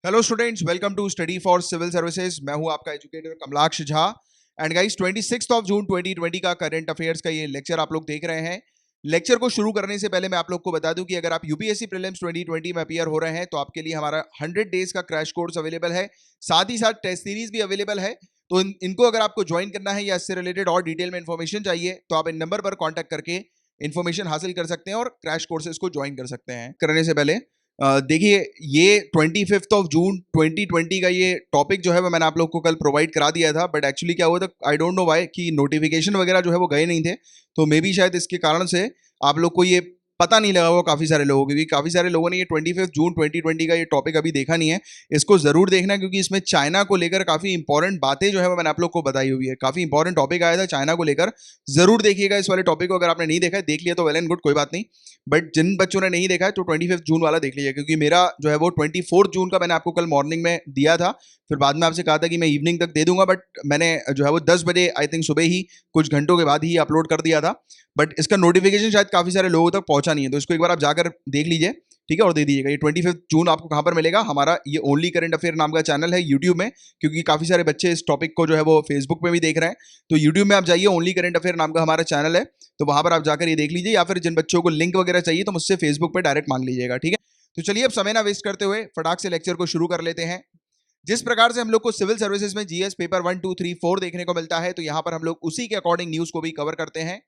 Hello students, welcome to study for civil services. मैं हूं आपका educator Kamalaksh Jha. And guys 26 June 2020 का करंट अफेयर्स का ये लेक्चर आप लोग देख रहे हैं। लेक्चर को शुरू करने से पहले मैं आप लोग को बता दूं कि अगर आप यूपीएससी प्रीलिम्स 2020 में अपीयर हो रहे हैं तो आपके लिए हमारा 100 डेज का क्रैश कोर्स अवेलेबल है। साथ ही साथ टेस्ट सीरीज भी अवेलेबल है। तो इनको अगर आपको ज्वाइन करना है या इससे रिलेटेड और डिटेल में इन्फॉर्मेशन चाहिए तो आप इन नंबर पर कॉन्टैक्ट करके इन्फॉर्मेशन हासिल कर सकते हैं और क्रैश कोर्सेज को ज्वाइन कर सकते हैं। करने से पहले देखिए, ये 25 जून 2020 का ये टॉपिक जो है वो मैंने आप लोग को कल प्रोवाइड करा दिया था, बट एक्चुअली क्या हुआ था, आई डोंट नो व्हाई, कि नोटिफिकेशन वगैरह जो है वो गए नहीं थे। तो मे बी शायद इसके कारण से आप लोग को ये पता नहीं लगा हुआ काफी सारे लोगों को, क्योंकि काफी सारे लोगों ने ये 25 जून 2020 का ये टॉपिक अभी देखा नहीं है। इसको जरूर देखना, क्योंकि इसमें चाइना को लेकर काफी इंपॉर्टेंट बातें जो है वो मैंने आप लोग को बताई हुई है। काफी इंपॉर्टेंट टॉपिक आया था चाइना को लेकर। जरूर देखिएगा इस वाले टॉपिक को। अगर आपने नहीं देखा है, देख लिया तो वेल एंड गुड, कोई बात नहीं। बट जिन बच्चों ने नहीं देखा है तो 25 जून वाला देख लीजिए, क्योंकि मेरा जो है वो 24 जून का मैंने आपको कल मॉर्निंग में दिया था। फिर बाद में आपसे कहा था कि मैं इवनिंग तक दे दूंगा, बट मैंने जो है वो 10 बजे आई थिंक सुबह ही कुछ घंटों के बाद ही अपलोड कर दिया था। बट इसका नोटिफिकेशन शायद काफी सारे लोगों तक पहुंचा नहीं है, तो इसको एक बार आप जाकर देख लीजिए, ठीक है, और दे दीजिएगा। ये 25 जून आपको कहां पर मिलेगा? हमारा ये ओनली करंट अफेयर नाम का चैनल है यूट्यूब में, क्योंकि काफी सारे बच्चे इस टॉपिक को जो है वो फेसबुक पे भी देख रहे हैं। तो यूट्यूब में आप जाइए, ओनली करंट अफेयर नाम का हमारा चैनल है, तो वहां पर आप जाकर ये देख लीजिए। या फिर जिन बच्चों को लिंक वगैरह चाहिए तो मुझसे फेसबुक पे डायरेक्ट मांग लीजिएगा, ठीक है। तो चलिए, अब समय ना वेस्ट करते हुए फटाक से लेक्चर को शुरू कर लेते हैं। जिस प्रकार से हम लोग को सिविल सर्विसेज में जीएस पेपर 1, 2, 3, 4 देखने को मिलता है, तो यहां पर हम लोग उसी के अकॉर्डिंग न्यूज को भी कवर करते हैं।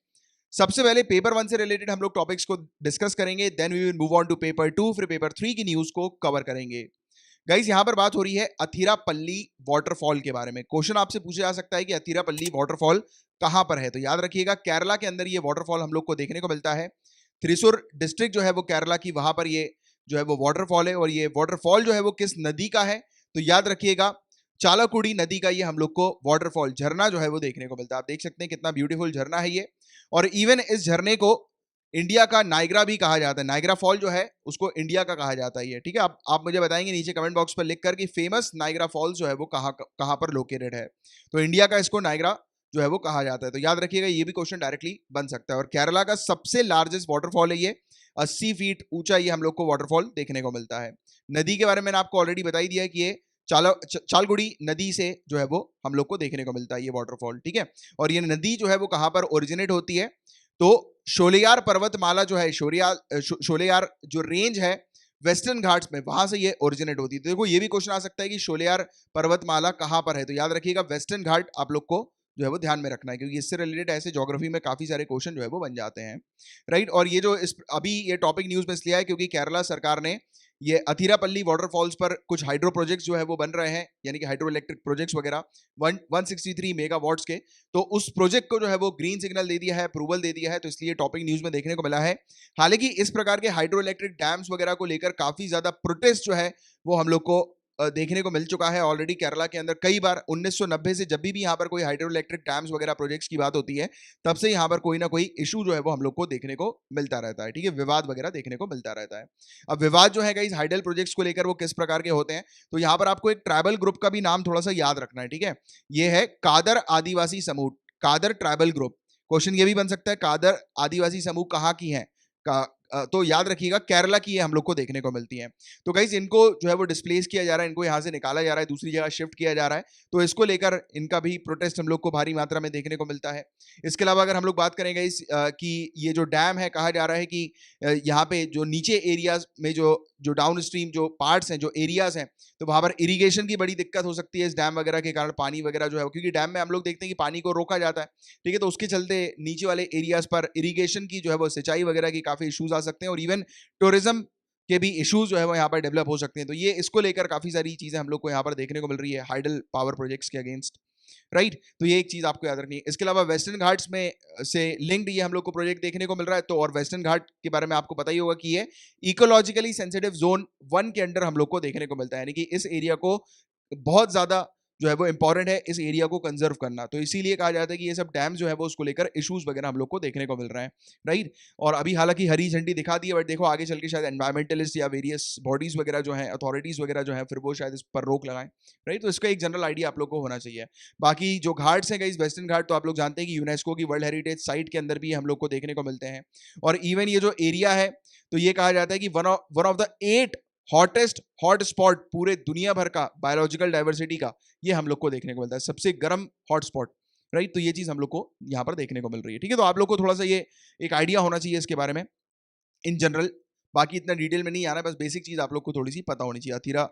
सबसे पहले पेपर 1 से रिलेटेड हम लोग टॉपिक्स को डिस्कस करेंगे, then we will move on to paper 2, फिर पेपर 3 की न्यूज को कवर करेंगे। गाइस, यहां पर बात हो रही है अथिरापल्ली वाटरफॉल के बारे में। क्वेश्चन आपसे पूछा जा सकता है कि अथिरापल्ली वाटरफॉल कहां पर है? तो याद रखिएगा, केरला के अंदर ये वाटरफॉल हम लोग को देखने को मिलता है। त्रिशूर डिस्ट्रिक्ट जो है वो केरला की, वहां पर ये जो है वो वाटरफॉल है। और ये वाटरफॉल जो है वो किस नदी का है? तो याद रखिएगा, चालाकुड़ी नदी का ये हम लोग को वाटरफॉल, झरना जो है वो देखने को मिलता है। आप देख सकते हैं कितना ब्यूटीफुल झरना है ये। और इवन इस झरने को इंडिया का नायग्रा भी कहा जाता है। नायग्रा फॉल जो है उसको इंडिया का कहा जाता है ये, ठीक है। आप मुझे बताएंगे नीचे कमेंट बॉक्स पर लिखकर कि फेमस नायग्रा फॉल्स जो है वो कहां पर लोकेटेड है। तो इंडिया का इसको नायग्रा जो है वो कहा जाता है। तो याद रखिएगा, ये भी क्वेश्चन डायरेक्टली बन सकता है। और केरला का सबसे लार्जेस्ट वाटरफॉल है ये, 80 फीट ऊंचा ये हम लोग को वाटरफॉल देखने को मिलता है। नदी के बारे में मैंने आपको ऑलरेडी बताई दिया है कि ये चालगुड़ी नदी से जो है वो हम लोग को देखने को मिलता है ये वाटरफॉल, ठीक है। और ये नदी जो है वो कहां पर ओरिजिनेट होती है? तो शोलियार पर्वतमाला जो है, शोलियार जो रेंज है वेस्टर्न घाट्स में, वहां से ये ओरिजिनेट होती है। तो देखो, ये भी क्वेश्चन आ सकता है कि शोलियार पर्वतमाला कहां पर है? तो याद रखिएगा, वेस्टर्न घाट आप लोग को जो है वो ध्यान में रखना है, क्योंकि इससे रिलेटेड ऐसे ज्योग्राफी में काफी सारे क्वेश्चन जो है वो बन जाते हैं, राइट। और ये जो अभी ये टॉपिक न्यूज में इसलिए है क्योंकि केरला सरकार ने ये अथिरापल्ली वाटरफॉल्स पर कुछ हाइड्रो प्रोजेक्ट्स जो है वो बन रहे हैं, यानी कि हाइड्रो इलेक्ट्रिक प्रोजेक्ट्स वगैरह 163 मेगावाट्स के। तो उस प्रोजेक्ट को जो है वो ग्रीन सिग्नल दे दिया है, अप्रूवल दे दिया है। तो इसलिए टॉपिक न्यूज में देखने को मिला है। हालांकि इस प्रकार के हाइड्रो इलेक्ट्रिक डैम्स वगैरह को लेकर काफी ज्यादा प्रोटेस्ट जो है वो हम लोग को देखने को मिल चुका है ऑलरेडी केरला के अंदर कई बार। 1990 से जब भी यहाँ पर कोई हाइड्रो इलेक्ट्रिक डैम्स वगैरह प्रोजेक्ट्स की बात होती है, तब से यहाँ पर कोई ना कोई इशू जो है वो हम लोग को देखने को मिलता रहता है, ठीक है। विवाद वगैरह देखने को मिलता रहता है। अब विवाद जो है इस हाइडल प्रोजेक्ट्स को लेकर वो किस प्रकार के होते हैं? तो यहाँ पर आपको एक ट्राइबल ग्रुप का भी नाम थोड़ा सा याद रखना है, ठीक है। ये है कादर आदिवासी समूह, कादर ट्राइबल ग्रुप। क्वेश्चन ये भी बन सकता है, कादर आदिवासी समूह कहाँ की है? तो याद रखिएगा, केरला की ये हम लोग को देखने को मिलती है। तो गाइस, इनको जो है वो डिस्प्लेस किया जा रहा है, इनको यहाँ से निकाला जा रहा है, दूसरी जगह शिफ्ट किया जा रहा है। तो इसको लेकर इनका भी प्रोटेस्ट हम लोग को भारी मात्रा में देखने को मिलता है। इसके अलावा अगर हम लोग बात करेंगे कि ये जो डैम है, कहा जा रहा है कि यहाँ पे जो नीचे एरियाज में जो जो डाउन स्ट्रीम जो पार्ट्स हैं, जो एरियाज हैं, तो वहां पर इरिगेशन की बड़ी दिक्कत हो सकती है इस डैम वगैरह के कारण। पानी वगैरह जो है, क्योंकि डैम में हम लोग देखते हैं कि पानी को रोका जाता है, ठीक है। तो उसके चलते नीचे वाले एरियाज पर इरिगेशन की जो है वो सिंचाई वगैरह की काफी इश्यूज आ सकते हैं। और इवन टूरिज्म के भी इश्यूज जो है वो यहाँ पर डेवलप हो सकते हैं। तो ये इसको लेकर काफी सारी चीजें हम लोग को यहाँ पर देखने को मिल रही है हाइडल पावर प्रोजेक्ट्स के अगेंस्ट, राइट। तो ये एक चीज आपको याद रखनी है। इसके अलावा वेस्टर्न घाट्स में से लिंक्ड ये हम लोग को प्रोजेक्ट देखने को मिल रहा है। तो और वेस्टर्न घाट के बारे में आपको पता ही होगा कि ये इकोलॉजिकली सेंसिटिव जोन 1 के अंडर हम लोग को देखने को मिलता है, यानी कि इस एरिया को बहुत ज्यादा जो है वो इंपॉर्टेंट है इस एरिया को कंजर्व करना। तो इसीलिए कहा जाता है कि ये सब डैम जो है वो उसको लेकर इश्यूज वगैरह हम लोग को देखने को मिल रहा है, राइट। और अभी हालांकि हरी झंडी दिखा दी है, बट देखो आगे चल के शायद एनवायरमेंटलिस्ट या वेरियस बॉडीज वगैरह जो है, अथॉरिटीज वगैरह जो है, फिर वो शायद इस पर रोक लगाएं, राइट। तो इसका एक जनरल आइडिया आप लोग को होना चाहिए। बाकी जो घाट्स हैं गाइस, वेस्टर्न घाट, तो आप लोग जानते हैं कि यूनेस्को की वर्ल्ड हेरिटेज साइट के अंदर भी हम लोग को देखने को मिलते हैं। और इवन ये जो एरिया है, तो ये कहा जाता है कि one of the 8 hot spot पूरे दुनिया भर का बायोलॉजिकल डाइवर्सिटी का, ये हम लोग को देखने को मिलता है, सबसे गर्म हॉट स्पॉट, राइट। तो ये चीज हम लोग को यहाँ पर देखने को मिल रही है, ठीक है। तो आप लोग को थोड़ा सा ये एक आइडिया होना चाहिए इसके बारे में इन जनरल, बाकी इतना डिटेल में नहीं आना, बस बेसिक चीज आप लोग को थोड़ी सी पता होनी चाहिए अथीरा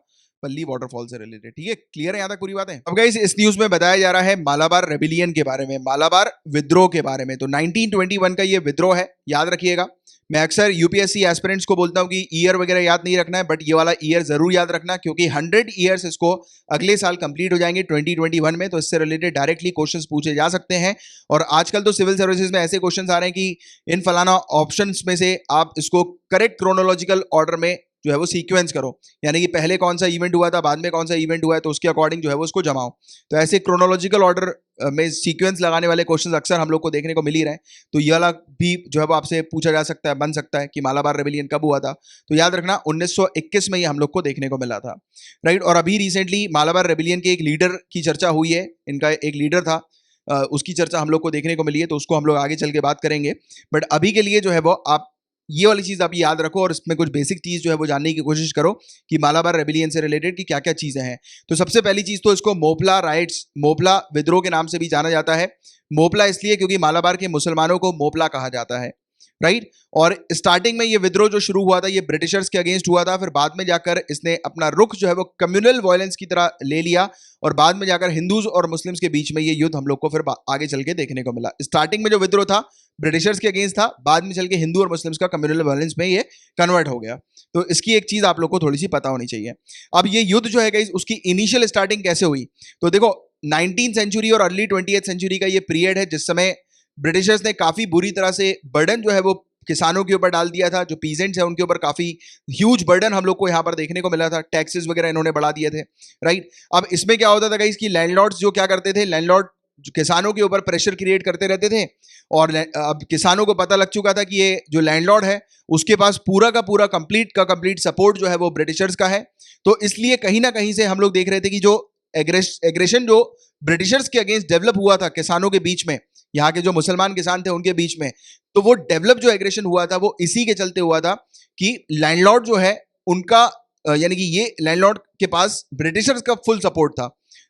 पल्ली वाटरफॉल से रिलेटेड, ठीक है। क्लियर है यहाँ तक पूरी बातें। अब गाइस इस न्यूज में बताया जा रहा है मालाबार रेबिलियन के बारे में, मालाबार विद्रोह के बारे में। तो 1921 का ये विद्रोह है, याद रखिएगा। मैं अक्सर यूपीएससी एस्पिरेंट्स को बोलता हूँ कि ईयर वगैरह याद नहीं रखना है, बट ये वाला ईयर जरूर याद रखना, क्योंकि 100 ईयर्स इसको अगले साल कंप्लीट हो जाएंगे 2021 में। तो इससे रिलेटेड डायरेक्टली क्वेश्चंस पूछे जा सकते हैं। और आजकल तो सिविल सर्विसेज में ऐसे क्वेश्चंस आ रहे हैं कि इन फलाना ऑप्शंस में से आप इसको करेक्ट क्रोनोलॉजिकल ऑर्डर में जो है वो सीक्वेंस करो, यानी कि पहले कौन सा इवेंट हुआ था, बाद में कौन सा इवेंट हुआ है, तो उसके अकॉर्डिंग जो है वो उसको जमाओ। तो ऐसे क्रोनोलॉजिकल ऑर्डर में सीक्वेंस लगाने वाले क्वेश्चंस अक्सर हम लोग को देखने को मिल ही रहे हैं। तो ये वाला भी जो है वो आपसे पूछा जा सकता है, बन सकता है कि मालाबार रेबिलियन कब हुआ था। तो याद रखना 1921 में ये हम लोग को देखने को मिला था, राइट। और अभी रिसेंटली मालाबार रेबिलियन के एक लीडर की चर्चा हुई है, इनका एक लीडर था, उसकी चर्चा हम लोग को देखने को मिली है, तो उसको हम लोग आगे चल के बात करेंगे। बट अभी के लिए जो है वो आप ये वाली चीज आप याद रखो, और इसमें कुछ बेसिक चीज जो है वो जानने की कोशिश करो कि मालाबार रेबिलियन से रिलेटेड की क्या क्या चीजें हैं। तो सबसे पहली चीज तो इसको मोपला राइट्स, मोपला विद्रोह के नाम से भी जाना जाता है। मोपला इसलिए क्योंकि मालाबार के मुसलमानों को मोपला कहा जाता है, राइट। और स्टार्टिंग में ये विद्रोह जो शुरू हुआ था ये ब्रिटिशर्स के अगेंस्ट हुआ था, फिर बाद में जाकर इसने अपना रुख जो है वो कम्युनल वायलेंस की तरह ले लिया, और बाद में जाकर हिंदूज और मुस्लिम्स के बीच में ये युद्ध हम लोग को फिर आगे चल के देखने को मिला। स्टार्टिंग में जो विद्रोह था ब्रिटिशर्स के अगेंस्ट था, बाद में चल के हिंदू और मुस्लिम्स का कम्युनल वायलेंस में ये कन्वर्ट हो गया। तो इसकी एक चीज आप लोग को थोड़ी सी पता होनी चाहिए। अब ये युद्ध जो है गाइस उसकी इनिशियल स्टार्टिंग कैसे हुई, तो देखो 19th सेंचुरी और अर्ली 20th सेंचुरी का ये पीरियड है जिस समय ब्रिटिशर्स ने काफी बुरी तरह से बर्डन जो है वो किसानों के ऊपर डाल दिया था। जो पीजेंट्स हैं उनके ऊपर काफी ह्यूज बर्डन हम लोग को यहाँ पर देखने को मिला था, टैक्सेस वगैरह इन्होंने बढ़ा दिए थे, राइट। अब इसमें क्या होता था गाइस कि लैंडलॉर्ड्स जो क्या करते थे, लैंडलॉर्ड किसानों के ऊपर प्रेशर क्रिएट करते रहते थे, और अब किसानों को पता लग चुका था कि ये जो लैंडलॉर्ड है उसके पास पूरा का पूरा कंप्लीट सपोर्ट जो है वो ब्रिटिशर्स का है। तो इसलिए कहीं ना कहीं से हम लोग देख रहे थे कि जो एग्रेशन जो ब्रिटिशर्स के अगेंस्ट डेवलप हुआ था किसानों के बीच में, यहाँ के जो मुसलमान किसान थे उनके बीच में, तो वो डेवलप जो एग्रेशन हुआ था वो इसी के चलते हुआ था कि लैंडलॉर्ड जो है उनका यानी कि ये लैंडलॉर्ड के पास ब्रिटिशर्स का फुल सपोर्ट था,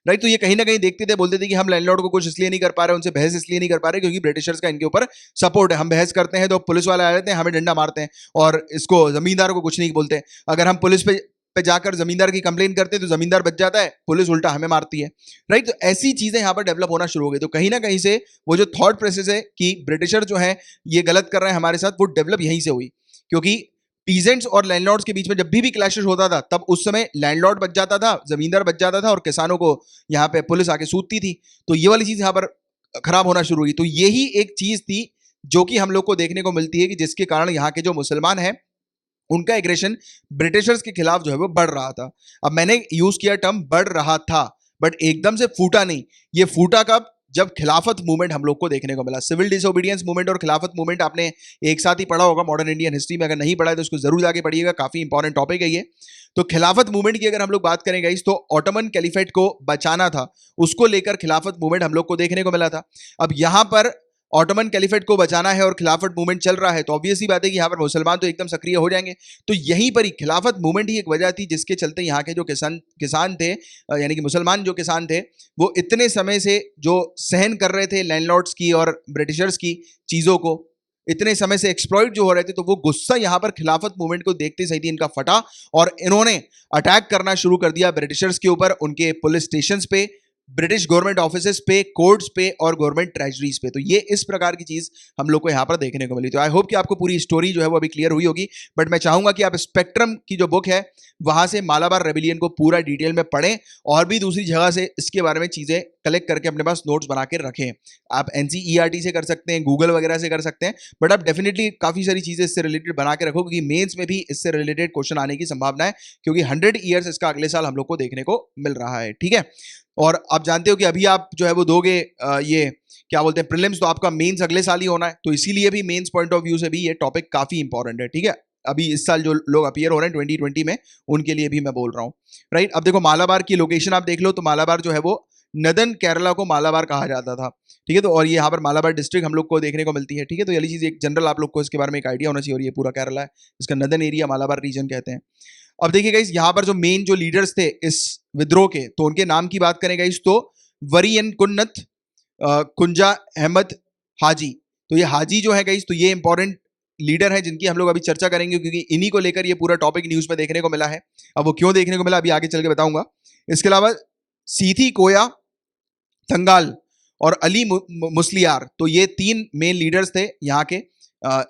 राइट। तो ये कहीं ना कहीं देखते थे, बोलते थे कि हम लैंडलॉर्ड को कुछ इसलिए नहीं कर पा रहे, उनसे बहस इसलिए नहीं कर पा रहे क्योंकि ब्रिटिशर्स का इनके ऊपर सपोर्ट है। हम बहस करते हैं तो पुलिस वाले आ जाते हैं, हमें डंडा मारते हैं, और इसको जमींदार को कुछ नहीं बोलते। अगर हम पुलिस पे जाकर जमींदार की कंप्लेन करते हैं तो जमींदार बच जाता है, पुलिस उल्टा हमें मारती है, राइट। तो ऐसी चीजें यहाँ पर डेवलप होना शुरू हो गई। तो कहीं ना कहीं से वो जो थॉट प्रोसेस है कि ब्रिटिशर जो है ये गलत कर रहे हैं हमारे साथ, वो डेवलप यहीं से हुई। क्योंकि पीजेंट्स और लैंडलॉर्ड्स के बीच में जब भी क्लैशेस होता था तब उस समय लैंडलॉर्ड बच जाता था, जमींदार बच जाता था, और किसानों को यहाँ पे पुलिस आके सूदती थी। तो ये वाली चीज यहाँ पर खराब होना शुरू हुई। तो यही एक चीज थी जो कि हम लोग को देखने को मिलती है कि जिसके कारण यहाँ के जो मुसलमान हैं उनका एग्रेशन ब्रिटिशर्स के खिलाफ जो है वो बढ़ रहा था। अब मैंने यूज किया टर्म बढ़ रहा था, बट एकदम से फूटा नहीं। ये फूटा कब, जब खिलाफत मूवमेंट हम लोग को देखने को मिला। सिविल डिसोबीडियंस मूवमेंट और खिलाफत मूवमेंट आपने एक साथ ही पढ़ा होगा मॉडर्न इंडियन हिस्ट्री में, अगर नहीं पढ़ा है तो उसको जरूर जाके पढ़िएगा, काफी इंपॉर्टेंट टॉपिक है ये। तो खिलाफत मूवमेंट की अगर हम लोग बात करेंगे इस, तो ऑटोमन कैलिफेट को बचाना था, उसको लेकर खिलाफत मूवमेंट हम लोग को देखने को मिला था। अब यहाँ पर ऑटोमन कैलिफेट को बचाना है और खिलाफत मूवमेंट चल रहा है, तो ऑब्वियस सी बात है कि यहाँ पर मुसलमान तो एकदम सक्रिय हो जाएंगे। तो यहीं पर ही खिलाफत मूवमेंट ही एक वजह थी जिसके चलते यहाँ के जो किसान थे, यानी कि मुसलमान जो किसान थे, वो इतने समय से जो सहन कर रहे थे लैंडलॉर्ड्स की और ब्रिटिशर्स की चीज़ों को, इतने समय से एक्सप्लॉइट जो हो रहे थे, तो वो गुस्सा यहाँ पर खिलाफत मूवमेंट को देखते सही थी इनका फटा, और इन्होंने अटैक करना शुरू कर दिया ब्रिटिशर्स के ऊपर, उनके पुलिस स्टेशंस पे, ब्रिटिश गवर्नमेंट ऑफिसेस पे, कोर्ट्स पे और गवर्नमेंट ट्रेजरीज पे। तो ये इस प्रकार की चीज हम लोग को यहाँ पर देखने को मिली। तो आई होप कि आपको पूरी स्टोरी जो है वो अभी क्लियर हुई होगी, बट मैं चाहूंगा कि आप स्पेक्ट्रम की जो बुक है वहां से मालाबार रेबिलियन को पूरा डिटेल में पढ़ें, और भी दूसरी जगह से इसके बारे में चीजें कलेक्ट करके अपने पास नोट्स बना के रखें। आप एनसीईआरटी से कर सकते हैं, गूगल वगैरह से कर सकते हैं, बट आप डेफिनेटली काफी सारी चीजें इससे रिलेटेड बना के रखो, क्योंकि मेंस में भी इससे रिलेटेड क्वेश्चन आने की संभावना है, क्योंकि 100 ईयर्स इसका अगले साल हम लोग को देखने को मिल रहा है, ठीक है। और आप जानते हो कि अभी आप जो है वो दोगे ये क्या बोलते हैं प्रीलिम्स, तो आपका मेंस अगले साल ही होना है, तो इसीलिए भी मेंस पॉइंट ऑफ व्यू से भी ये टॉपिक काफी इंपॉर्टेंट है, ठीक है। अभी इस साल जो लोग अपीयर हो रहे हैं 2020 में, उनके लिए भी मैं बोल रहा हूँ, राइट। अब देखो मालाबार की लोकेशन आप देख लो, तो मालाबार जो है वो नदन केरला को मालाबार कहा जाता था, ठीक है। तो और ये यहाँ पर मालाबार डिस्ट्रिक्ट हम लोग को देखने को मिलती है, ठीक है। तो ये चीज एक जनरल आप लोग को इसके बारे में एक आइडिया होना चाहिए, और ये पूरा केरला है, इसका नदन एरिया मालाबार रीजन कहते हैं। अब देखिए गाइस, यहाँ पर जो मेन जो लीडर्स थे इस विद्रोह के, तो उनके नाम की बात करें गाइस तो वरीयन कुन्नत, कुंजा अहमद हाजी। तो ये हाजी जो है गाइस, तो ये इंपॉर्टेंट लीडर है जिनकी हम लोग अभी चर्चा करेंगे, क्योंकि इन्हीं को लेकर ये पूरा टॉपिक न्यूज में देखने को मिला है। अब वो क्यों देखने को मिला अभी आगे चल के बताऊंगा। इसके अलावा सीथी कोया थंगाल और अली मुस्लियार, तो ये 3 मेन लीडर्स थे यहाँ के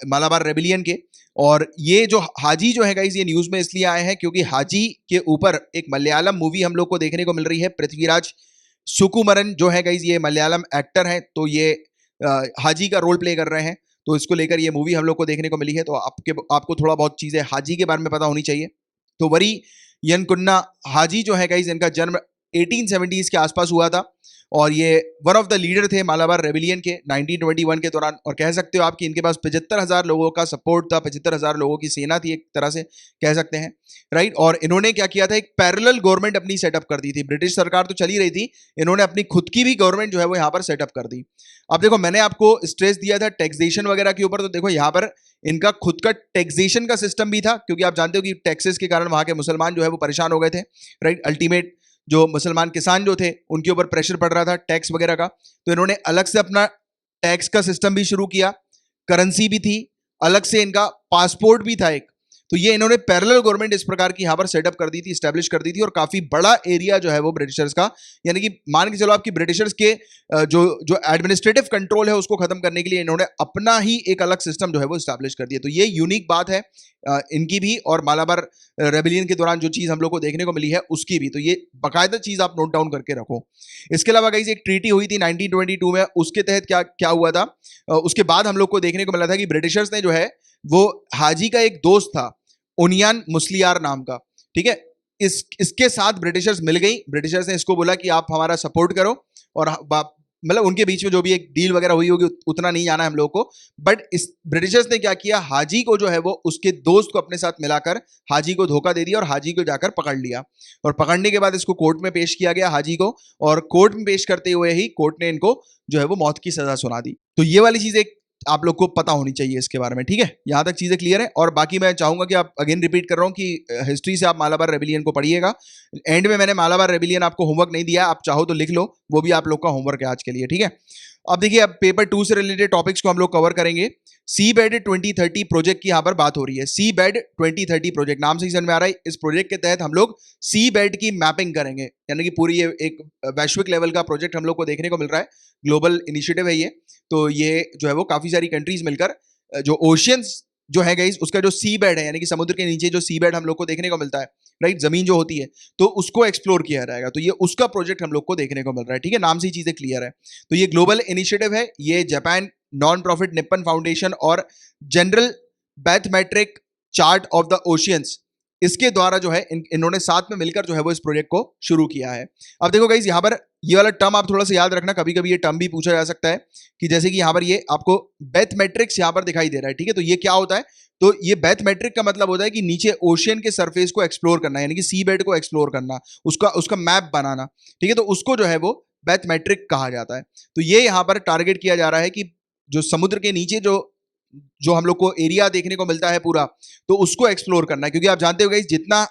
मालाबार रेबिलियन के। और ये जो हाजी जो है गाइस, ये न्यूज में इसलिए आए हैं क्योंकि हाजी के ऊपर एक मलयालम मूवी हम लोग को देखने को मिल रही है। पृथ्वीराज सुकुमरन जो है गाइस, ये मलयालम एक्टर हैं, तो ये हाजी का रोल प्ले कर रहे हैं। तो इसको लेकर ये मूवी हम लोग को देखने को मिली है। तो आपको थोड़ा बहुत चीजें हाजी के बारे में पता होनी चाहिए। तो वरी यनकुन्ना हाजी जो है गाइस, इनका जन्म 1870s के आसपास हुआ था और ये वन ऑफ द लीडर थे मालाबार रेबिलियन के 1921 के दौरान। और कह सकते हो आप कि इनके पास 75,000 लोगों का सपोर्ट था, 75,000 लोगों की सेना थी, एक तरह से कह सकते हैं, राइट। और इन्होंने क्या किया था, एक पैरेलल गवर्नमेंट अपनी सेटअप कर दी थी। ब्रिटिश सरकार तो चली रही थी, इन्होंने अपनी खुद की भी गवर्नमेंट जो है वो यहाँ पर सेटअप कर दी। अब देखो, मैंने आपको स्ट्रेस दिया था टैक्सेशन वगैरह के ऊपर, तो देखो यहाँ पर इनका खुद का टैक्सेशन का सिस्टम भी था, क्योंकि आप जानते हो कि टैक्सेस के कारण वहां के मुसलमान जो है वो परेशान हो गए थे, राइट। अल्टीमेट जो मुसलमान किसान जो थे उनके ऊपर प्रेशर पड़ रहा था टैक्स वगैरह का, तो इन्होंने अलग से अपना टैक्स का सिस्टम भी शुरू किया, करेंसी भी थी, अलग से इनका पासपोर्ट भी था एक। तो ये इन्होंने पैरेलल गवर्नमेंट इस प्रकार की यहां पर सेटअप कर दी थी, स्टैब्लिश कर दी थी। और काफी बड़ा एरिया जो है वो ब्रिटिशर्स का, यानी कि मान के चलो आपकी ब्रिटिशर्स के जो जो एडमिनिस्ट्रेटिव कंट्रोल है उसको खत्म करने के लिए इन्होंने अपना ही एक अलग सिस्टम जो है वो स्टैब्लिश कर दिया। तो ये यूनिक बात है इनकी भी, और मालाबार रेबिलियन के दौरान जो चीज हम लोग को देखने को मिली है उसकी भी। तो ये बाकायदा चीज आप नोट डाउन करके रखो। इसके अलावा गाइस, एक ट्रीटी हुई थी 1922 में, उसके तहत क्या क्या हुआ था, उसके बाद हम लोग को देखने को मिला था कि ब्रिटिशर्स ने जो है वो हाजी का एक दोस्त था उनियान मुस्लियार नाम का, ठीक है, इसके साथ ब्रिटिशर्स मिल गई। ब्रिटिशर्स ने इसको बोला कि आप हमारा सपोर्ट करो, और मतलब उनके बीच में जो भी एक डील वगैरह हुई होगी उतना नहीं जाना है हम लोगों को। बट इस ब्रिटिशर्स ने क्या किया, हाजी को जो है वो उसके दोस्त को अपने साथ मिलाकर हाजी को धोखा दे दिया और हाजी को जाकर पकड़ लिया। और पकड़ने के बाद इसको कोर्ट में पेश किया गया हाजी को, और कोर्ट में पेश करते हुए ही कोर्ट ने इनको जो है वो मौत की सजा सुना दी। तो ये वाली चीज एक आप लोग को पता होनी चाहिए इसके बारे में, ठीक है। यहां तक चीजें क्लियर है। और बाकी मैं चाहूंगा कि आप अगेन रिपीट कर रहा हूं कि हिस्ट्री से आप मालाबार रेबिलियन को पढ़िएगा। एंड में मैंने मालाबार रेबिलियन आपको होमवर्क नहीं दिया, आप चाहो तो लिख लो, वो भी आप लोग का होमवर्क है आज के लिए, ठीक है। अब देखिए, अब पेपर 2 से रिलेटेड टॉपिक्स को हम लोग कवर करेंगे। सी बेड 2030 प्रोजेक्ट की यहां पर बात हो रही है। सी बेड 2030 प्रोजेक्ट, नाम से ही समझ में आ रहा है, इस प्रोजेक्ट के तहत हम लोग सी बेड की मैपिंग करेंगे, यानी कि पूरी ये एक वैश्विक लेवल का प्रोजेक्ट हम लोग को देखने को मिल रहा है। ग्लोबल इनिशिएटिव है ये। तो ये जो है वो काफी सारी कंट्रीज मिलकर जो ओशियंस जो है गाइस, उसका जो सी बेड है, यानी कि समुद्र के नीचे जो सी बेड हम लोग को देखने को मिलता है, राइट, जमीन जो होती है, तो उसको एक्सप्लोर किया जाएगा। तो ये उसका प्रोजेक्ट हम लोग को देखने को मिल रहा है, ठीक है। नाम से ही चीजें क्लियर है। तो ये ग्लोबल इनिशिएटिव है, ये Japan non profit Nippon Foundation और General Bathymetric Chart of the Oceans, इसके द्वारा जो है इन्होंने साथ में मिलकर जो है वो इस प्रोजेक्ट को शुरू किया है। अब देखो गाइस, यहाँ पर ये वाला टर्म आप थोड़ा सा याद रखना, कभी कभी ये टर्म भी पूछा जा सकता है, कि जैसे कि यहाँ पर ये आपको बैथमेट्रिक्स यहाँ पर दिखाई दे रहा है, ठीक है। तो ये क्या होता है, तो ये बैथमेट्रिक का मतलब होता है कि नीचे ओशियन के सरफेस को एक्सप्लोर करना, यानी कि सी बेड को एक्सप्लोर करना, उसका मैप बनाना, ठीक है। तो उसको जो है वो बैथमेट्रिक कहा जाता है। तो ये यहाँ पर टारगेट किया जा रहा है कि जो समुद्र के नीचे जो जो हम लोग को एरिया देखने को मिलता है पूरा, तो उसको एक्सप्लोर करना है। क्योंकि आप जानते हो गाइस, जितना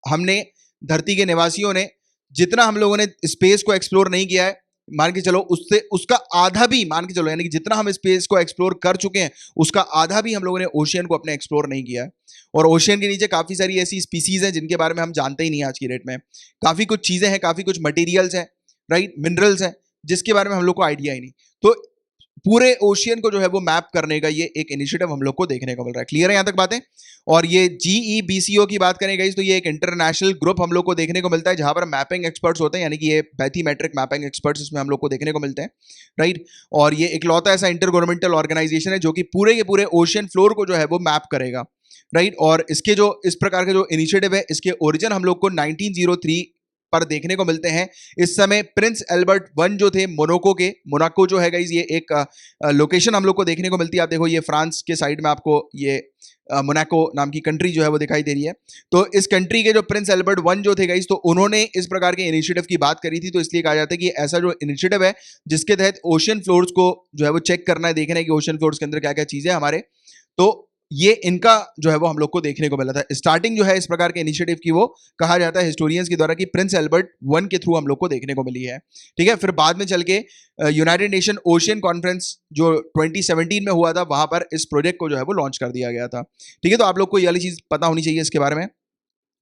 हमने धरती के निवासियों ने, जितना हम लोगों ने स्पेस को एक्सप्लोर नहीं किया है, मान के चलो उससे उसका आधा भी मान के चलो, यानी कि जितना हम स्पेस को एक्सप्लोर कर चुके हैं उसका आधा भी हम लोगों ने ओशियन को अपने एक्सप्लोर नहीं किया है। और ओशियन के नीचे काफी सारी ऐसी स्पीसीज हैं जिनके बारे में हम जानते ही नहीं आज की डेट में। काफी कुछ चीजें हैं, काफी कुछ मटेरियल्स हैं, राइट, मिनरल्स हैं, जिसके बारे में हम लोग को आइडिया ही नहीं। तो पूरे ओशियन को जो है वो मैप करने का ये एक इनिशिएटिव हम लोग को देखने को मिल रहा है। क्लियर है यहां तक बातें। और ये GEBCO की बात करें गाइस, तो ये एक इंटरनेशनल ग्रुप हम लोग को देखने को मिलता है, जहां पर मैपिंग एक्सपर्ट्स होते हैं, यानी कि ये बैथीमेट्रिक मैपिंग एक्सपर्ट्स इसमें हम लोग को देखने को मिलते हैं, राइट। और ये इकलौता ऐसा इंटर गवर्नमेंटल ऑर्गेनाइजेशन है जो कि पूरे के पूरे ओशियन फ्लोर को जो है वो मैप करेगा, राइट। और इसके जो इस प्रकार के जो इनिशिएटिव है, इसके ओरिजिन हम लोग को 1903 पर देखने को मिलते हैं। इस समय प्रिंस एल्बर्ट वन जो थे मोनाको जो है गाइस, ये एक लोकेशन हम लोग को देखने को मिलती है। आप देखो, ये फ्रांस के साइड में आपको ये मोनाको नाम की कंट्री जो है वो दिखाई दे रही है। तो इस कंट्री के जो प्रिंस एल्बर्ट वन जो थे गाइस, तो उन्होंने इस प्रकार के इनिशिएटिव की बात करी थी। तो इसलिए कहा जाता है कि ऐसा जो इनिशिएटिव है जिसके तहत ओशियन फ्लोर्स को जो है वो चेक करना है, देखना है कि ओशियन फ्लोर्स के अंदर क्या क्या चीजें हमारे, तो ये इनका जो है वो हम लोग को देखने को मिला था। स्टार्टिंग जो है इस प्रकार के इनिशिएटिव की वो कहा जाता है हिस्टोरियंस के द्वारा कि प्रिंस एल्बर्ट वन के थ्रू हम लोग को देखने को मिली है। ठीक है, फिर बाद में चल के यूनाइटेड नेशन ओशियन कॉन्फ्रेंस जो 2017 में हुआ था, वहां पर इस प्रोजेक्ट को जो है वो लॉन्च कर दिया गया था। ठीक है, तो आप लोग को ये वाली चीज पता होनी चाहिए इसके बारे में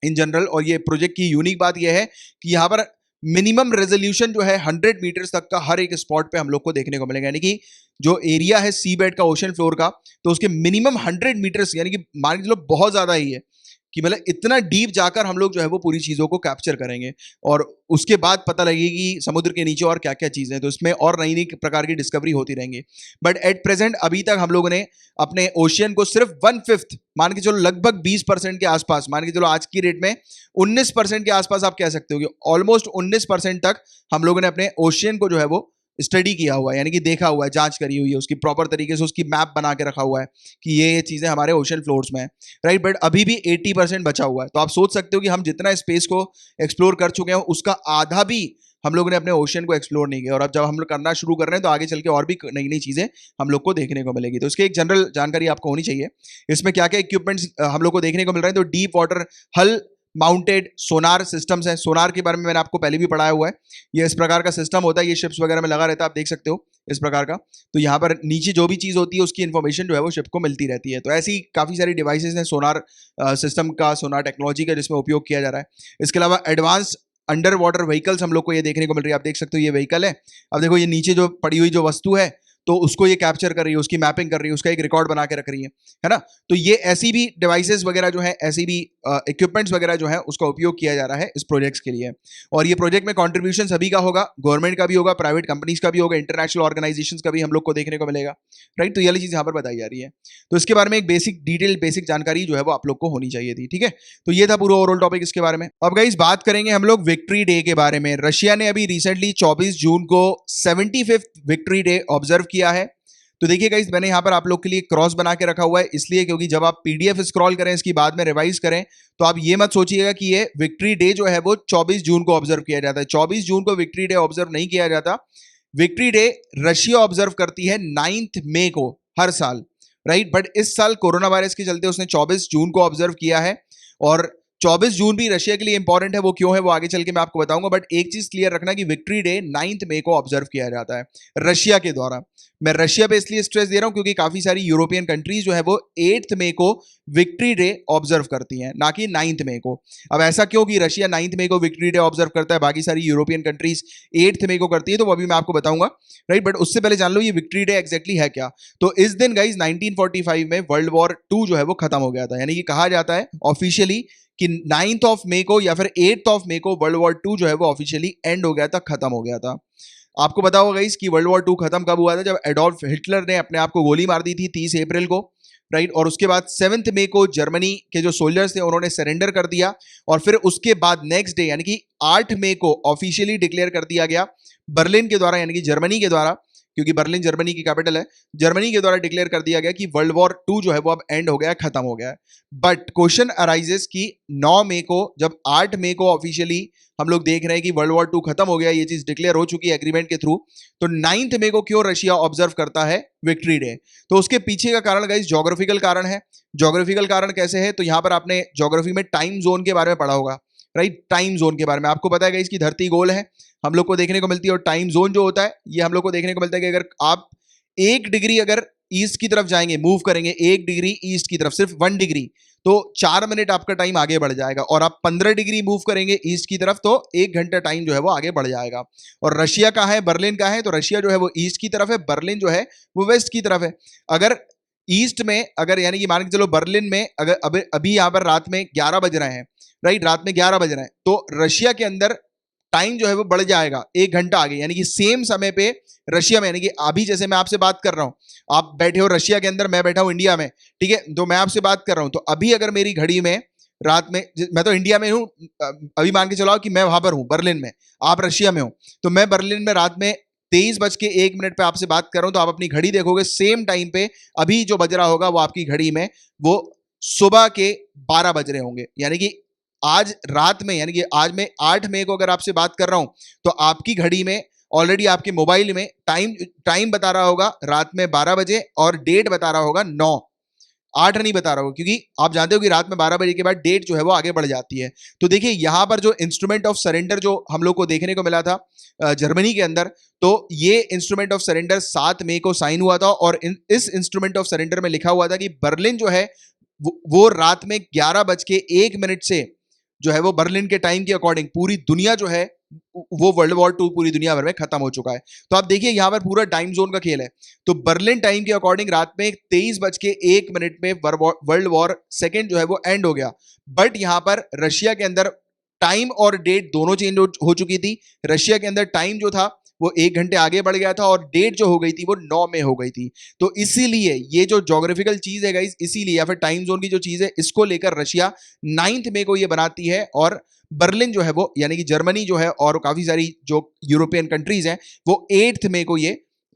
इन जनरल। और ये प्रोजेक्ट की यूनिक बात यह है कि यहाँ पर मिनिमम रेजोल्यूशन जो है 100 मीटर्स तक का हर एक स्पॉट पे हम लोग को देखने को मिलेगा, यानी कि जो एरिया है सी बेड का ओशन फ्लोर का, तो उसके मिनिमम 100 मीटर्स यानी कि मान के चलो बहुत ज्यादा ही है कि मतलब इतना डीप जाकर हम लोग जो है वो पूरी चीजों को कैप्चर करेंगे और उसके बाद पता लगेगी समुद्र के नीचे और क्या क्या चीजें हैं, तो इसमें और नई नई प्रकार की डिस्कवरी होती रहेंगी। बट एट प्रेजेंट अभी तक हम लोगों ने अपने ओशियन को सिर्फ 1/5 मान के चलो, लगभग 20% के आसपास, मान के चलो आज की रेट में 19% के आसपास आप कह सकते हो कि ऑलमोस्ट 19% तक हम लोगों ने अपने ओशियन को जो है वो स्टडी किया हुआ है, यानी कि देखा हुआ है, जांच करी हुई है, उसकी प्रॉपर तरीके से उसकी मैप बना के रखा हुआ है कि ये चीजें हमारे ओशन फ्लोर्स में है, राइट। बट अभी भी 80% बचा हुआ है, तो आप सोच सकते हो कि हम जितना स्पेस को एक्सप्लोर कर चुके हैं उसका आधा भी हम लोगों ने अपने ओशन को एक्सप्लोर नहीं किया। और अब जब हम लोग करना शुरू कर रहे हैं तो आगे चल के और भी नई नई चीजें हम लोग को देखने को मिलेगी, तो इसकी एक जनरल जानकारी आपको होनी चाहिए। इसमें क्या क्या इक्विपमेंट्स हम लोग को देखने को मिल रहे हैं, तो डीप वाटर हल माउंटेड सोनार सिस्टम्स हैं। सोनार के बारे में मैंने आपको पहले भी पढ़ाया हुआ है, ये इस प्रकार का सिस्टम होता है, ये शिप्स वगैरह में लगा रहता है, आप देख सकते हो इस प्रकार का। तो यहाँ पर नीचे जो भी चीज होती है उसकी इन्फॉर्मेशन जो है वो शिप को मिलती रहती है। तो ऐसी काफी सारी डिवाइसेस हैं सोनार सिस्टम का, सोनार टेक्नोलॉजी का, जिसमें उपयोग किया जा रहा है। इसके अलावा एडवांस अंडर वाटर व्हीकल्स हम लोग को ये देखने को मिल रही है, आप देख सकते हो ये व्हीकल है। अब देखो ये नीचे जो पड़ी हुई जो वस्तु है तो उसको ये कैप्चर कर रही है, उसकी मैपिंग कर रही है, उसका एक रिकॉर्ड बना के रख रही है ना। तो ये ऐसी भी डिवाइसेस वगैरह जो है, ऐसी भी इक्विपमेंट्स वगैरह जो है उसका उपयोग किया जा रहा है इस प्रोजेक्ट्स के लिए। और ये प्रोजेक्ट में कंट्रीब्यूशन सभी का होगा, गवर्नमेंट का भी होगा, प्राइवेट कंपनीज का भी होगा, इंटरनेशनल ऑर्गेनाइजेशंस का भी हम लोग को देखने को मिलेगा, राइट। तो ये वाली चीज यहाँ पर बताई जा रही है, तो इसके बारे में एक बेसिक जानकारी जो है वो आप लोग को होनी चाहिए थी। ठीक है, तो ये था पूरा ओवरऑल टॉपिक इसके बारे में। अब गाइस बात करेंगे हम लोग विक्ट्री डे के बारे में। रशिया ने अभी रिसेंटली 24 जून को 75th विक्ट्री डे ऑब्जर्व किया है। तो देखिए गाइस मैंने यहाँ पर आप लोग के लिए क्रॉस बना के रखा हुआ है, इसलिए क्योंकि जब आप पीडीएफ स्क्रॉल करें इसकी बाद में रिवाइज करें तो आप ये मत सोचिएगा कि ये विक्ट्री डे जो है वो 24 जून को ऑब्जर्व किया जाता है। 24 जून को विक्ट्री डे ऑब्जर्व नहीं किया जाता। विक्ट्री डे रशिया ऑब्जर्व करती है 9 मई को हर साल, राइट। बट इस साल कोरोना वायरस के चलते उसने 24 जून को ऑब्जर्व किया है, और 24 जून भी रशिया के लिए इंपॉर्टेंट है, वो क्यों है वो आगे चल के मैं आपको बताऊंगा। बट एक चीज क्लियर रखना कि विक्ट्री डे 9 मई को ऑब्जर्व किया जाता है रशिया के द्वारा। मैं रशिया पे इसलिए स्ट्रेस दे रहा हूं क्योंकि काफी सारी यूरोपियन कंट्रीज जो है वो 8 मई को विक्ट्री डे ऑब्जर्व करती हैं, ना कि 9 मई को। अब ऐसा क्यों कि रशिया 9 मई को विक्ट्री डे ऑब्जर्व करता है, बाकी सारी यूरोपियन कंट्रीज 8 मई को करती है, तो वो अभी मैं आपको बताऊंगा, राइट। बट उससे पहले जान लो ये विक्ट्री डे एग्जैक्टली है क्या। तो इस दिन गाइज 1945 में वर्ल्ड वॉर 2 जो है वो खत्म हो गया था, यानी कि कहा जाता है ऑफिशियली कि 9 मई को या फिर 8 मई को वर्ल्ड वॉर 2 जो है वो ऑफिशियली एंड हो गया था, खत्म हो गया था। आपको पता होगा गाइस कि वर्ल्ड वॉर 2 खत्म कब हुआ था, जब एडोल्फ हिटलर ने अपने आप को गोली मार दी थी 30 अप्रैल को, राइट। और उसके बाद 7 मई को जर्मनी के जो सोल्जर्स थे उन्होंने सरेंडर कर दिया, और फिर उसके बाद नेक्स्ट डे यानी कि 8 मई को ऑफिशियली डिक्लेयर कर दिया गया बर्लिन के द्वारा, यानी कि जर्मनी के द्वारा, क्योंकि बर्लिन जर्मनी की कैपिटल है, जर्मनी के द्वारा डिक्लेयर कर दिया गया कि वर्ल्ड वॉर 2 जो है वो अब एंड हो गया है, खत्म हो गया है। बट क्वेश्चन अराइजेस कि 9 मई को, जब 8 मई को ऑफिशियली हम लोग देख रहे हैं कि वर्ल्ड वॉर 2 खत्म हो गया, ये चीज डिक्लेयर हो चुकी है एग्रीमेंट के थ्रू, तो 9 मई को क्यों रशिया ऑब्जर्व करता है विक्ट्री डे। तो उसके पीछे का कारण गाइस ज्योग्राफिकल कारण है। ज्योग्राफिकल कारण कैसे है, तो यहां पर आपने ज्योग्राफी में टाइम जोन के बारे में पढ़ा होगा, राइट। टाइम जोन के बारे में आपको पता है गाइस कि धरती गोल है, हम लोग को देखने को मिलती है, और टाइम जोन जो होता है ये हम लोग को देखने को मिलता है कि अगर आप 1 डिग्री अगर ईस्ट की तरफ जाएंगे, मूव करेंगे 1 डिग्री ईस्ट की तरफ, सिर्फ 1 डिग्री, तो 4 मिनट आपका टाइम आगे बढ़ जाएगा, और आप 15 डिग्री मूव करेंगे ईस्ट की तरफ तो 1 घंटा टाइम जो है वो आगे बढ़ जाएगा। और रशिया का है, बर्लिन का है, तो रशिया जो है वो ईस्ट की तरफ है, बर्लिन जो है वो वेस्ट की तरफ है। अगर ईस्ट में, अगर यानी कि मान के चलो बर्लिन में अगर अभी यहाँ पर रात में 11 बज रहे हैं, राइट, रात में 11 बज रहे हैं, तो रशिया के अंदर टाइम जो है वो बढ़ जाएगा 1 घंटा आगे, यानी कि सेम समय पे रशिया में, यानी कि अभी जैसे मैं आपसे बात कर रहा हूं, आप बैठे हो रशिया के अंदर, मैं बैठा हूं इंडिया में, ठीक है, तो मैं आपसे बात कर रहा हूं, तो अभी अगर मेरी घड़ी में रात में, मैं तो इंडिया में हूं, अभी मान के चलाओ कि मैं वहां पर हूं बर्लिन में, आप रशिया में हो, तो मैं बर्लिन में रात में 23:01 पे आपसे बात कर रहा हूं, तो आप अपनी घड़ी देखोगे सेम टाइम पे अभी जो बज रहा होगा वो आपकी घड़ी में वो सुबह के 12 बज रहे होंगे। यानी कि आज रात में, यानी कि आज मैं 8 मई को अगर आपसे बात कर रहा हूं, तो आपकी घड़ी में ऑलरेडी, आपके मोबाइल में टाइम बता रहा होगा रात में 12 बजे, और डेट बता रहा होगा 9, 8 नहीं बता रहा हूँ, क्योंकि आप जानते हो कि रात में 12 बजे के बाद डेट जो है वो आगे बढ़ जाती है। तो देखिए यहां पर जो इंस्ट्रूमेंट ऑफ सरेंडर जो हम लोग को देखने को मिला था जर्मनी के अंदर, तो ये इंस्ट्रूमेंट ऑफ सरेंडर 7 मई को साइन हुआ था और इस इंस्ट्रूमेंट ऑफ सरेंडर में लिखा हुआ था कि बर्लिन जो है वो रात में 11:01 से जो है वो बर्लिन के टाइम के अकॉर्डिंग पूरी दुनिया जो है वो वर्ल्ड वॉर 2 पूरी दुनिया भर में खत्म हो चुका है। तो आप देखिए यहां पर पूरा टाइम जोन का खेल है। तो बर्लिन टाइम के अकॉर्डिंग रात में 23:01 में वर्ल्ड वॉर सेकेंड जो है वो एंड हो गया। बट यहां पर रशिया के अंदर टाइम और डेट दोनों चेंज हो चुकी थी। रशिया के अंदर टाइम जो था वो 1 घंटे आगे बढ़ गया था और डेट जो हो गई थी वो 9 में हो गई थी। तो इसीलिए ये जो ज्योग्राफिकल चीज है गाइस, इसीलिए या फिर टाइम जोन की जो चीज है, इसको लेकर रशिया 9 मई को ये बनाती है और बर्लिन जो है वो यानी कि जर्मनी जो है और काफी सारी जो यूरोपियन कंट्रीज हैं वो 8 मई को ये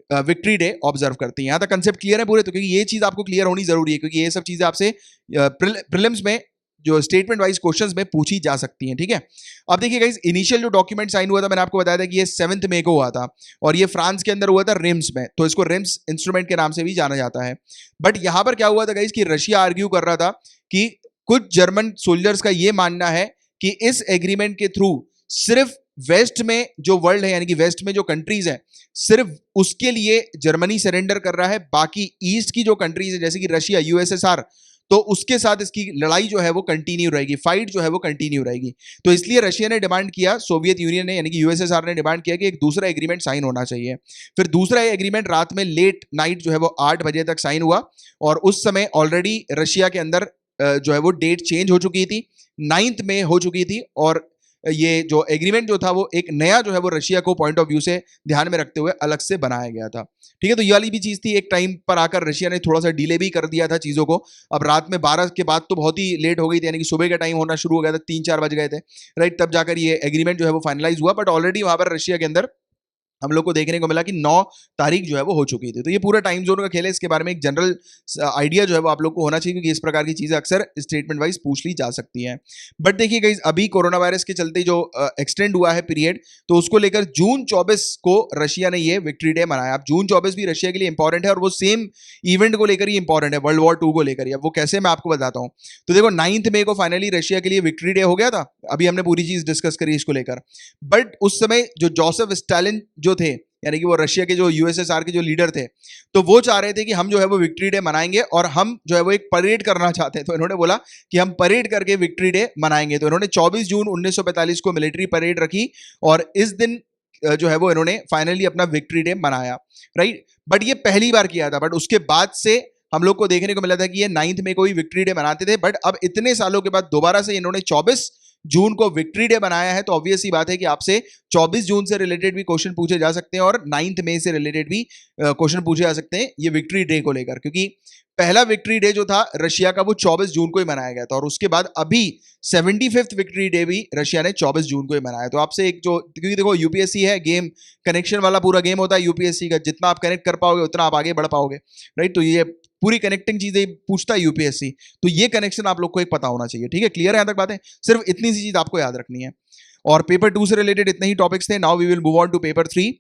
विक्ट्री डे ऑब्जर्व करती हैं। यहां तक कंसेप्ट क्लियर है पूरे? तो क्योंकि ये चीज आपको क्लियर होनी जरूरी है, क्योंकि ये सब चीजें आपसे प्रीलिम्स में जो स्टेटमेंट वाइज क्वेश्चंस में पूछी जा सकती हैं। ठीक है, अब देखिए गाइस, इनिशियल जो डॉक्यूमेंट साइन हुआ था मैंने आपको बताया था कि ये 7 मई को हुआ था और ये फ्रांस के अंदर हुआ था रिम्स में, तो इसको रिम्स इंस्ट्रूमेंट के नाम से भी जाना जाता है। बट यहां पर क्या हुआ था गाइस कि रशिया आर्ग्यू कर रहा था कि कुछ जर्मन सोल्जर्स का ये मानना है कि इस एग्रीमेंट के थ्रू सिर्फ वेस्ट में जो वर्ल्ड है यानी कि वेस्ट में जो कंट्रीज है सिर्फ उसके लिए जर्मनी सरेंडर कर रहा है, बाकी ईस्ट की जो कंट्रीज है जैसे कि रशिया, यूएसएसआर, तो उसके साथ इसकी लड़ाई जो है वो कंटिन्यू रहेगी, फाइट जो है वो कंटिन्यू रहेगी। तो इसलिए रशिया ने डिमांड किया, सोवियत यूनियन ने यानी कि यूएसएसआर ने डिमांड किया कि एक दूसरा एग्रीमेंट साइन होना चाहिए। फिर दूसरा एग्रीमेंट रात में लेट नाइट जो है वो 8 बजे तक साइन हुआ और उस समय ऑलरेडी रशिया के अंदर जो है वो डेट चेंज हो चुकी थी, 9 में हो चुकी थी और ये जो एग्रीमेंट जो था वो एक नया जो है वो रशिया को पॉइंट ऑफ व्यू से ध्यान में रखते हुए अलग से बनाया गया था। ठीक है, तो ये वाली भी चीज थी। एक टाइम पर आकर रशिया ने थोड़ा सा डिले भी कर दिया था चीजों को। अब रात में 12 के बाद तो बहुत ही लेट हो गई थी, यानी कि सुबह का टाइम होना शुरू हो गया था, 3-4 बज गए थे, राइट, तब जाकर ये एग्रीमेंट जो है वो फाइनलाइज हुआ। बट ऑलरेडी वहां पर रशिया के अंदर हम लोग को देखने को मिला कि 9 तारीख जो है वो हो चुकी थी। तो ये पूरा टाइम जोन का खेल है, इसके बारे में एक जनरल आइडिया जो है वो आप लोग को होना चाहिए, क्योंकि इस प्रकार की चीजें अक्सर स्टेटमेंट वाइज पूछ ली जा सकती हैं। बट देखिए गाइस, अभी कोरोना वायरस के चलते जो एक्सटेंड हुआ है पीरियड, तो उसको लेकर जून 24 को रशिया ने ये विक्ट्री डे मनाया। अब जून 24 भी रशिया के लिए इंपॉर्टेंट है और वो सेम इवेंट को लेकर ही इंपॉर्टेंट है, वर्ल्ड वॉर 2 को लेकर ही। अब वो कैसे मैं आपको बताता हूँ। तो देखो 9 मई को फाइनली रशिया के लिए विक्ट्री डे हो गया था, अभी हमने पूरी चीज डिस्कस करी इसको लेकर। बट उस समय जो जोसेफ स्टालिन जो थे यानी कि वो रशिया के जो यूएसएसआर के जो लीडर थे, तो वो चाह रहे थे कि हम जो है वो विक्ट्री डे मनाएंगे और हम जो है वो एक परेड करना चाहते हैं। तो इन्होंने बोला कि हम परेड करके विक्ट्री डे मनाएंगे। तो इन्होंने 24 जून 1945 को मिलिट्री परेड रखी और इस दिन जो है वो इन्होंने फाइनली अपना विक्ट्री डे मनाया, राइट। बट ये पहली बार किया था, बट उसके बाद से हम लोग को देखने को मिला था कि ये 9 मई को ही विक्ट्री डे मनाते थे। बट अब इतने सालों के बाद दोबारा से इन्होंने 24 जून को विक्ट्री डे बनाया है, तो ऑब्वियस ही बात है कि आपसे 24 जून से रिलेटेड भी क्वेश्चन पूछे जा सकते हैं और 9 मई से रिलेटेड भी क्वेश्चन पूछे जा सकते हैं ये विक्ट्री डे को लेकर, क्योंकि पहला विक्ट्री डे जो था रशिया का वो 24 जून को ही मनाया गया था और उसके बाद अभी 75th विक्ट्री डे भी रशिया ने 24 जून को ही मनाया। तो आपसे एक जो, क्योंकि देखो यूपीएससी है, गेम कनेक्शन वाला पूरा गेम होता है यूपीएससी का, जितना आप कनेक्ट कर पाओगे उतना आप आगे बढ़ पाओगे, राइट। तो ये पूरी कनेक्टिंग चीजें पूछता है यूपीएससी, तो ये कनेक्शन आप लोग को एक पता होना चाहिए। ठीक है, क्लियर है यहां तक बातें? सिर्फ इतनी सी चीज आपको याद रखनी है। और पेपर 2 से रिलेटेड इतने ही टॉपिक्स थे। Now we will move on to paper 3।